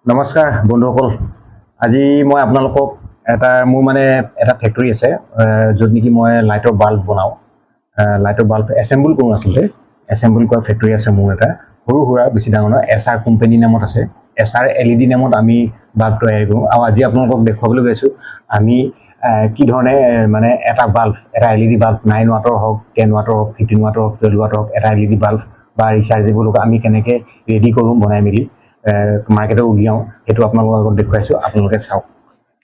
নমস্কাৰ বন্ধুসকল। আজি মই আপোনালোকক মোৰ এটা ফেক্টৰী আছে য'ত নেকি মই লাইটৰ বাল্ব বনাওঁ। লাইটৰ বাল্ব এছেম্বল কৰোঁ। আচলতে এছেম্বল কৰা ফেক্টৰী আছে মোৰ এটা সৰু সুৰা, বেছি ডাঙৰ নহয়। SR কোম্পানী নামত আছে। SR LED নামত আমি বাল্ব তৈয়াৰ কৰোঁ। আৰু আজি আপোনালোকক দেখুৱাবলৈ গৈছোঁ আমি কি ধৰণে এটা বাল্ব, এটা LED বাল্ব 9 ৱাটৰ হওক, 10 ৱাটৰ হওক, 15 ৱাটৰ হওক, 12 ৱাটৰ হওক, এটা LED বাল্ব বা ৰিচাৰ্জেবল আমি কেনেকৈ ৰেডি কৰোঁ বনাই মেলি মাৰ্কেটত উলিয়াওঁ, সেইটো আপোনালোকৰ আগত দেখুৱাইছোঁ। আপোনালোকে চাওক।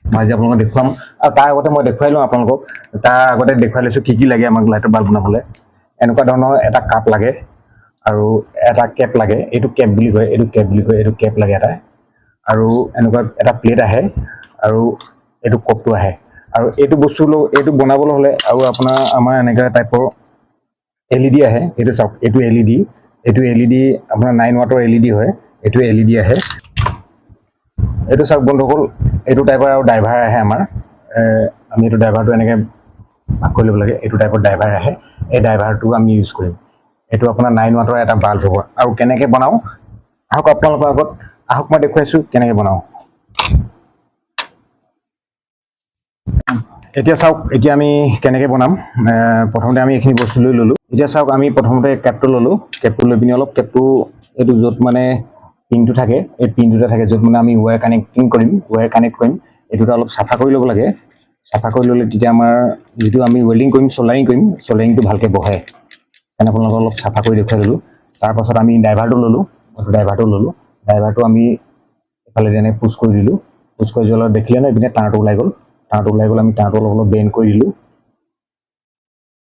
মই আজি আপোনালোকক দেখুৱাম। আৰু তাৰ আগতে মই দেখুৱাই লওঁ আপোনালোকক। তাৰ আগতে দেখুৱাই লৈছোঁ কি লাগে আমাক লাইটৰ বাল্ব বনাবলৈ। এনেকুৱা ধৰণৰ এটা কাপ লাগে আৰু এটা কেপ লাগে। এইটো কেপ বুলি কয়, এইটো কেপ বুলি কয়, এইটো কেপ লাগে এটা। আৰু এনেকুৱা এটা প্লেট আহে আৰু এইটো কপটো আহে। আৰু এইটো এইটো বনাবলৈ হ'লে আৰু আমাৰ এনেকুৱা টাইপৰ LED আহে। এইটো চাওক, এইটো LED, আপোনাৰ 9 ৱাটৰ LED হয়। এইটো LED আহে। এইটো চাওক বন্ধুসকল, এইটো টাইপৰ আৰু ড্ৰাইভাৰ আহে আমাৰ। আমি এইটো ড্ৰাইভাৰটো এনেকৈ ভাগ কৰি ল'ব লাগে। এইটো টাইপৰ ড্ৰাইভাৰ আহে। এই ড্ৰাইভাৰটো আমি ইউজ কৰিম। এইটো আপোনাৰ 9 ৱাটৰ এটা বাল্ব হ'ব। আৰু কেনেকৈ বনাওঁ আহক আপোনালোকৰ আগত, আহক মই দেখুৱাইছোঁ কেনেকৈ বনাওঁ। এতিয়া চাওক, এতিয়া আমি কেনেকৈ বনাম। প্ৰথমতে আমি এইখিনি বস্তু লৈ ল'লোঁ। এতিয়া চাওক, আমি প্ৰথমতে কেপটো ল'লোঁ। কেপটো লৈ পিনি অলপ এইটো য'ত পিনটো থাকে, এই পিনটোতে থাকে য'ত আমি ৱায়াৰ কানেক্ট কৰিম। এইটোতে অলপ চাফা কৰি ল'ব লাগে। চাফা কৰি ল'লে তেতিয়া আমাৰ যিটো আমি ৱেল্ডিং কৰিম, চলাৰিংটো ভালকৈ বহে। সেইকাৰণে আপোনালোকক অলপ চাফা কৰি দেখুৱাই ল'লোঁ। তাৰপাছত আমি ড্ৰাইভাৰটো ল'লোঁ। ড্ৰাইভাৰটো আমি এফালে এনেকৈ পুছ কৰি দিলোঁ। পুছ কৰি যোৱাৰ লগত দেখিলে ন, এইপিনে তাঁৰটো ওলাই গ'ল। আমি তাঁৰটো অলপ বেণ্ড কৰি দিলোঁ।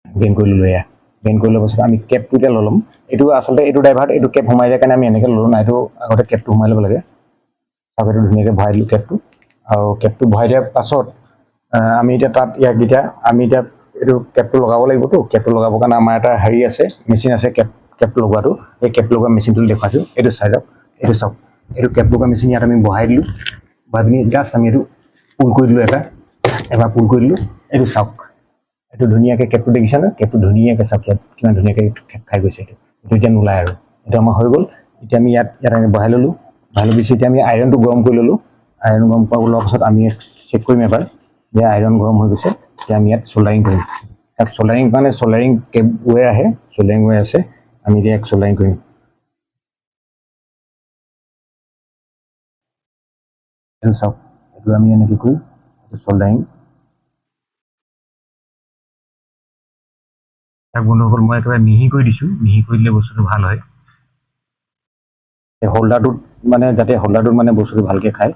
বেণ্ড কৰি ল'লোঁ। বেণ্ড কৰি লোৱাৰ পাছত আমি কেপটো এতিয়া লৈ ল'ম। এইটো আচলতে এইটো ড্ৰাইভাৰত এইটো কেপ সোমাই যায় কাৰণে আমি এনেকৈ ল'লোঁ না। এইটো আগতে কেপটো সোমাই ল'ব লাগে। তাৰপৰা এইটো ধুনীয়াকৈ ভৰাই দিলোঁ কেপটো। আৰু কেপটো ভৰাই দিয়াৰ পাছত আমি এতিয়া এইটো কেপটো লগাব লাগিবতো। কেপটো লগাবৰ কাৰণে আমাৰ এটা আছে, মেচিন আছে কেপটো লগোৱাটো। এই কেপ লগোৱা মেচিনটো দেখুৱাইছোঁ। এইটো চাই লওক, এইটো চাওক। এইটো কেপ লগোৱা মেচিন ইয়াত আমি বহাই দিলোঁ। বহাই পিনি জাষ্ট আমি এইটো পুল কৰি দিলোঁ। এবাৰ পুল কৰি দিলোঁ। এইটো চাওক, এইটো ধুনীয়াকৈ কেপটো দেখিছে ন? কেপটো ধুনীয়াকৈ চাওক, ইয়াত কিমান ধুনীয়াকৈ খেপ খাই গৈছে। এইটো এতিয়া নোলায় আৰু। এইটো আমাৰ হৈ গ'ল। এতিয়া আমি ইয়াত বহাই ল'লোঁ। বহাই লৈ পিছত এতিয়া আমি আইৰণটো গৰম কৰি ল'লোঁ। আইৰণ গৰম কৰা লোৱাৰ পাছত আমি চেক কৰিম এবাৰ যে আইৰণ গৰম হৈ গৈছে। এতিয়া আমি ইয়াত চল্ডাৰিং কৰিম। ইয়াত চল্ডাৰিং কেপ ৱেৰ আহে, চল্ডাৰিং ৱেৰ আছে। আমি এতিয়া চল্ডাৰিং কৰিম। এইটো চাওক, এইটো আমি এনেকৈ কৰি চল্ডাৰিং। বন্ধুসকল, মই একেবাৰে মিহি কৰি দিছোঁ। মিহি কৰি দিলে বস্তুটো ভাল হয়। এই হোল্ডাৰটোত যাতে বস্তুটো ভালকৈ খায়।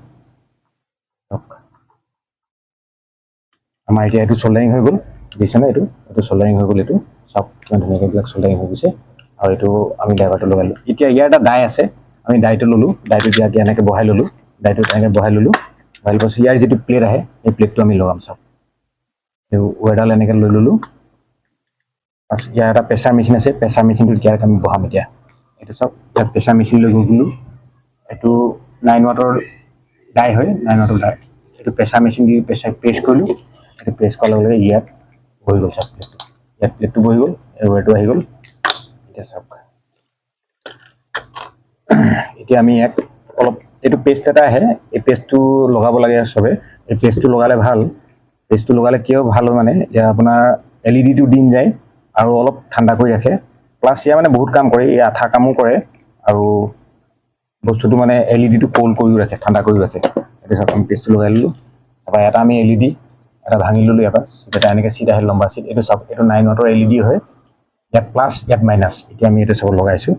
আমাৰ এতিয়া এইটো চল্ডাৰিং হৈ গ'ল। দেখিছেনে? এইটো চল্ডাৰিং হৈ গ'ল। এইটো চাওক কিমান ধুনীয়াকৈ এইবিলাক চল্ডাৰিং হৈ গৈছে। আৰু এইটো আমি ড্ৰাইভাৰটো লগালোঁ। এতিয়া ইয়াৰ এটা ডাই আছে। আমি ডাইটো ল'লোঁ। ডাইটো এতিয়া এনেকৈ বহাই ল'লোঁ। বহাই লোৱাৰ পাছত ইয়াৰ যিটো প্লেট আহে, সেই প্লেটটো আমি লগাম। চাওক, এই ৱেৰডাল এনেকৈ লৈ ল'লোঁ। ইয়াৰ এটা প্ৰেছাৰ মেচিন আছে। প্ৰেছাৰ মেচিনটো ইয়াত আমি বহাম এতিয়া। এইটো চাওক, ইয়াত প্ৰেছাৰ মেচিন লৈ গ'লোঁ। এইটো 9 ৱাটৰ ডাই হয়। 9 ৱাটৰ ডাই। এইটো প্ৰেছাৰ মেচিন দি প্ৰেছ কৰিলোঁ। এইটো প্ৰেছ কৰাৰ লগে লগে ইয়াত বহি গ'ল। চাওক, ইয়াত প্লেটটো বহি গ'ল। ৱেৰটো আহি গ'ল। এতিয়া চাওক, এতিয়া আমি ইয়াত অলপ এইটো পেষ্ট এটা আহে। এই পেষ্টটো লগাব লাগে চবে। এই পেষ্টটো লগালে ভাল। পেষ্টটো লগালে কিয় ভাল হয় এতিয়া আপোনাৰ LED-টো দিন যায় আৰু অলপ ঠাণ্ডা কৰি ৰাখে। প্লাছ ইয়াৰ বহুত কাম কৰে। এই আঠা কামো কৰে আৰু বস্তুটো LED-টো ক'ল্ড কৰিও ৰাখে, ঠাণ্ডা কৰিও ৰাখে। এতিয়া চাওক, আমি পেষ্টটো লগাই ল'লোঁ। তাৰপৰা এটা আমি LED এটা ভাঙি ল'লোঁ। ইয়াৰ পৰা এটা এনেকৈ চিট আহে, লম্বা চিট। এইটো চাওক, এইটো 9 ৱাটৰ LED হয়। ইয়াত প্লাছ, ইয়াত মাইনাছ। এতিয়া আমি এইটো চাব লগাইছোঁ।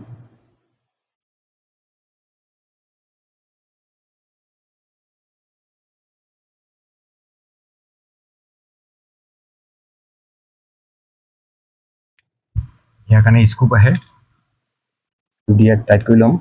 ইয়াৰ কাৰণে স্কুপ আহে। ইয়াক টাইট কৰি ল'ম।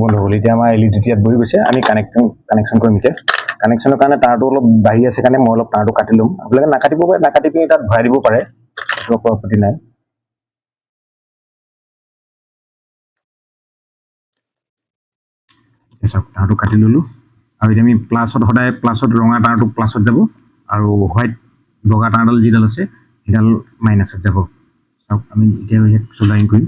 বন্ধ হ'ল। এতিয়া আমাৰ LED-টো ইয়াত বহি গৈছে। আমি কানেকশ্যন কৰিম এতিয়া। কানেকশ্যনৰ কাৰণে তাঁৰটো অলপ বাঢ়ি আছে কাৰণে মই অলপ তাঁৰটো কাটি ল'ম। আপোনালোকে নাকাটিব পাৰে, নাকাটি পিনি তাত ভৰাই দিব পাৰে। একো আপত্তি নাই। চাওক তাঁৰটো কাটি ল'লোঁ আৰু এতিয়া আমি প্লাছত সদায় প্লাছত ৰঙা তাঁৰটো প্লাছত যাব আৰু হোৱাইট বগা তাঁৰডাল যিডাল আছে সেইডাল মাইনাছত যাব চাওক আমি এতিয়া ইয়াত চ'ল্ডাৰিং কৰিম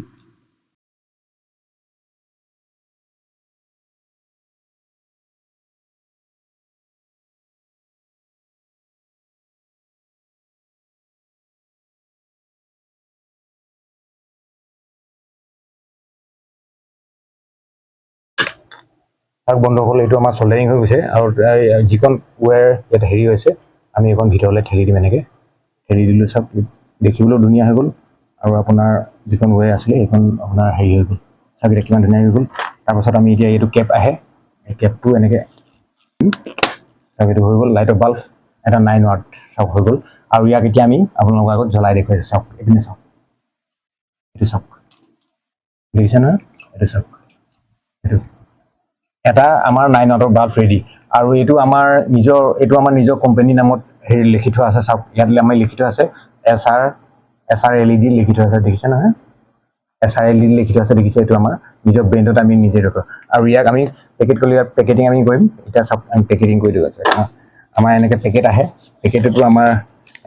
চাওক বন্ধুসকল এইটো আমাৰ চ'ল্ডাৰিং হৈ গৈছে আৰু যিখন ৱেৰ ইয়াত হেৰি হৈছে আমি এইখন ভিতৰলৈ ঠেলি দিম এনেকৈ ঠেলি দিলোঁ চাওক দেখিবলৈও ধুনীয়া হৈ গ'ল আৰু আপোনাৰ যিখন ৱেৰ আছিলে সেইখন আপোনাৰ হেৰি হৈ গ'ল চাওক এতিয়া কিমান ধুনীয়া হৈ গ'ল তাৰপাছত আমি এতিয়া এইটো কেপ আহে এই কেপটো এনেকৈ চাওক এইটো হৈ গ'ল লাইটৰ বাল্ব এটা 9 ৱাট চাওক হৈ গ'ল আৰু ইয়াক এতিয়া আমি আপোনালোকৰ আগত জ্বলাই দেখুৱাইছোঁ চাওক এইপিনে চাওক এইটো চাওক দেখিছে নহয় এইটো চাওক এইটো এটা আমাৰ 9 ৱাটৰ বাল্ব ৰেডি আৰু এইটো আমাৰ নিজৰ কোম্পানীৰ নামত হেৰি লিখি থোৱা আছে চাওক ইয়াত আমাৰ লিখি থোৱা আছে এছ আৰ LED লিখি থোৱা আছে দেখিছে নহয় SR LED লিখি থোৱা আছে দেখিছে এইটো আমাৰ নিজৰ ব্ৰেণ্ডত আমি নিজে ৰখোঁ আৰু ইয়াক আমি পেকেট কৰি পেকেটিং আমি কৰিম এতিয়া চাওক আমি পেকেটিং কৰি দিওঁ আছে আমাৰ এনেকৈ পেকেট আহে পেকেটতো আমাৰ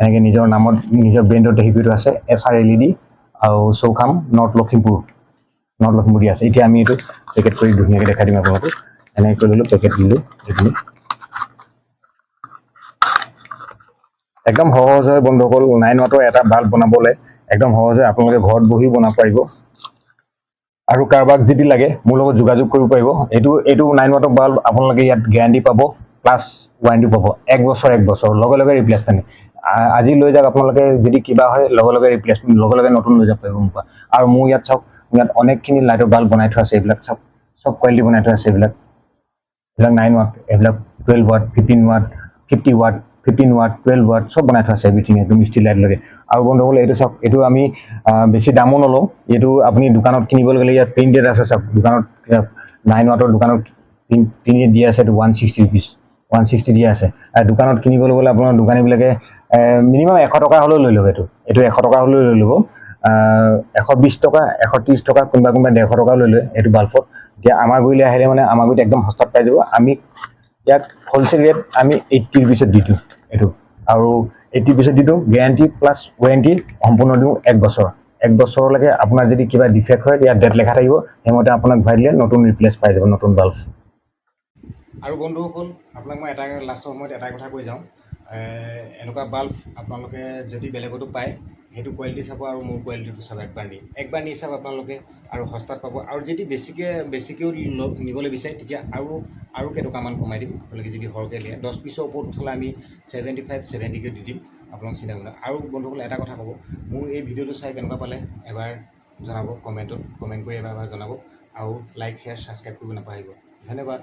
এনেকৈ নিজৰ নামত নিজৰ ব্ৰেণ্ডত হেৰি কৰি থোৱা আছে SR LED আৰু চৌখাম নৰ্থ লখিমপুৰ দি আছে এতিয়া আমি এইটো পেকেট কৰি ধুনীয়াকৈ দেখাই দিম আপোনালোকক এনেকৈ কৰি ল'লোঁ পেকেট দিলোঁ এইখিনি একদম সহজ হয় বন্ধুসকল 9 ৱাটৰ এটা বাল্ব বনাবলৈ একদম সহজ হয় আপোনালোকে ঘৰত বহিও বনাব পাৰিব আৰু কাৰোবাক যদি লাগে মোৰ লগত যোগাযোগ কৰিব পাৰিব এইটো 9 ৱাটৰ বাল্ব আপোনালোকে ইয়াত গেৰাণ্টি পাব প্লাছ ৱাৰেণ্টি পাব 1 বছৰ লগে ৰিপ্লেচমেণ্ট আজি লৈ যাওক আপোনালোকে যদি কিবা হয় লগে ৰিপ্লেচমেণ্ট লগে নতুন লৈ যাব পাৰিব মোৰ পৰা আৰু মোৰ ইয়াত চাওক ইয়াত অনেকখিনি লাইটৰ বাল্ব বনাই থোৱা আছে এইবিলাক চাওক চব কোৱালিটি বনাই থোৱা আছে এইবিলাক 9 ৱাট এইবিলাক 12 watt 15 watt 50 watt 15 watt 12 watt চব বনাই থোৱা আছে এভৰিথিং একদম ষ্ট্ৰীট লাইট লাগে আৰু বন্ধুসকল এইটো চাওক এইটো আমি বেছি দামো নলওঁ এইটো আপুনি দোকানত কিনিবলৈ গ'লে ইয়াত প্ৰিণ্টেড আছে চাওক দোকানত 9 ৱাটৰ দোকানত প্ৰিণ্টেড দিয়া আছে এইটো 160 ৰুপিজ 160 দিয়া আছে আৰু দোকানত কিনিবলৈ গ'লে আপোনাৰ দোকানীবিলাকে মিনিমাম 100 টকা হ'লেও লৈ ল'ব এইটো 100 টকা হ'লেও লৈ ল'ব 120 টকা 130 টকা কোনোবা 150 টকা লৈ লয় এইটো বাল্বত এতিয়া আমাৰ গুৰিলৈ আহিলে মানে আমাৰ গুৰিত একদম সস্তাত পাই যাব আমি ইয়াক হ'লচেল ৰেট আমি 80 ৰুপিছত দি দিওঁ এইটো আৰু 80 ৰুপিছত দি দিওঁ গেৰাণ্টি প্লাছ ৱাৰেণ্টি সম্পূৰ্ণ দিওঁ 1 বছৰলৈকে আপোনাৰ যদি কিবা ডিফেক্ট হয় ইয়াত ডেট লেখা থাকিব সেইমতে আপোনাক ভৰাই দিলে নতুন ৰিপ্লেচ পাই যাব নতুন বাল্ব আৰু বন্ধুসকল আপোনাক মই লাষ্টৰ সময়ত এটাই কথা কৈ যাওঁ এনেকুৱা বাল্ব আপোনালোকে যদি বেলেগতো পায় সেইটো কোৱালিটি চাব আৰু মোৰ কোৱালিটিটো চাব একবাৰ নি চাব আপোনালোকে আৰু সস্তাত পাব আৰু যদি বেছিকৈও নিবলৈ বিচাৰে তেতিয়া আৰু কেইটকামান কমাই দিম আপোনালোকে যদি সৰহকৈ দিয়ে 10 পিছৰ ওপৰত হ'লে আমি 75-70কৈ দি দিম আপোনালোক চিন্তা কৰিব আৰু বন্ধুসকল এটা কথা ক'ব মোৰ এই ভিডিঅ'টো চাই কেনেকুৱা পালে এবাৰ জনাব কমেণ্ট কৰি এবাৰ জনাব আৰু লাইক শ্বেয়াৰ ছাবস্ক্ৰাইব কৰিব নাপাহৰিব ধন্যবাদ